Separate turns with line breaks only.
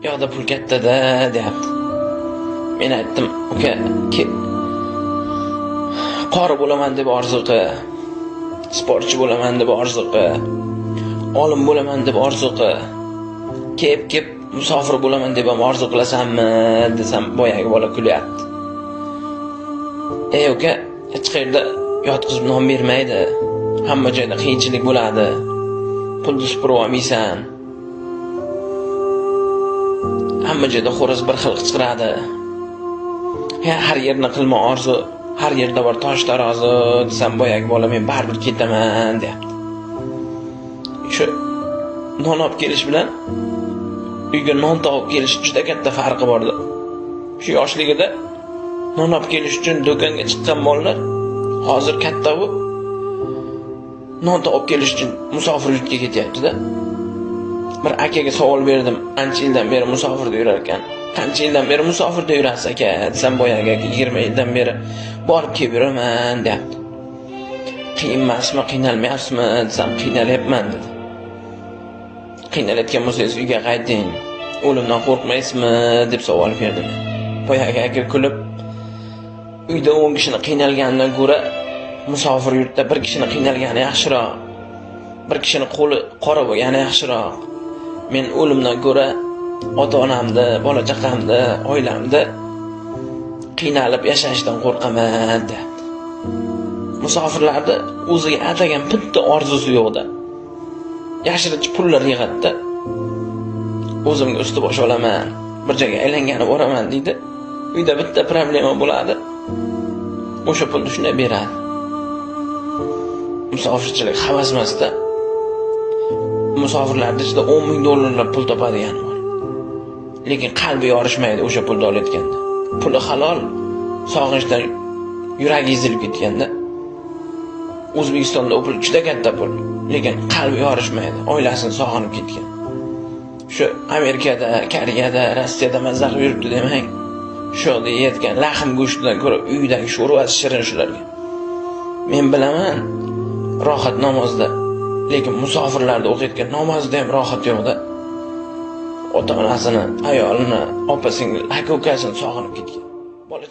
yoqda pul katta-da, deyapti. Men aytdim, uka, qori bo'laman deb orzu qil, sportchi bo'laman deb orzu qil, olim bo'laman deb orzu qil, kep musofir bo'laman deb ham orzu qilasanmi desam, boyagi bola kulyapti. Uka, hech qayerda yotqizib non bermaydi. Hamma joyda qiyinchilik bo'ladi. Pulni supurib olmaysan. Hamma joyda xo'roz bir xil qichqiradi. Har yerni qilma orzu, har yerda bor tosh tarozi desam, boyagi bola men baribir ketaman deyapti. Shu non olib kelish bilan uyga non topib kelish juda katta farqi bordi. Shu yoshligida non olib kelish uchun do'konga chiqqan bolalar hozir katta bo'lib non topib kelish uchun musofir yurtga ketyapti-da. Bir akaga savol berdim, qancha yildan beri musofirda yurar ekan. Qancha yildan beri musofirda yurasiz aka desam, boyagi aka 20 yildan beri borib kelib yuraman deyapti. Qiyin emasmi, qiynalmayapsizmi desam, qiynalyapman dedi. Qiynalayotgan bo'lsangiz uyga qayting, o'limdan qo'rqmaysizmi deb savol berdim. Boyagi aka kulib, uyda 10 kishini qiynalganidan ko'ra musofir yurtda bir kishini qiynalgani yaxshiroq. Bir kishini qo'li qora bo'lgani yaxshiroq. Men o'limdan ko'ra ota-onamni, bola-chaqamni, oilamni qiynalib yashashdan qo'rqaman dedi. Musofirlarda o'ziga atagan bitta orzusi yo'qda. Yashirincha pullar yig'adi. O'zimga usti bosh olaman, bir joyga aylanganib boraman deydi. Uyda bitta problema bo'ladi. O'sha pulni shunday beradi. Musofirchilik havas emasda. Musofirlarda ichida 10 ming dollarlar pul topadigan bor. Lekin qalbi yorishmaydi o'sha pulni olayotganda. Puli halol, sog'inchdan yuragi ezilib ketganda. O'zbekistonda pul juda katta pul, lekin qalbi yorishmaydi, oilasini sog'inib ketgan. Shu Amerikada, Koreyada, Rossiyada mazza qilib yuribdi demang. Shu yerda yeyotgan lahm go'shtidan ko'ra uydagi sho'rvasi shirin shularga. Men bilaman rohat namozda, lekin musofirlarda o'qiyotgan namozda ham rohat yo'qda. Ota-onasini, ayolini, opa-singil, aka-ukasini sog'inib ketgan. Bola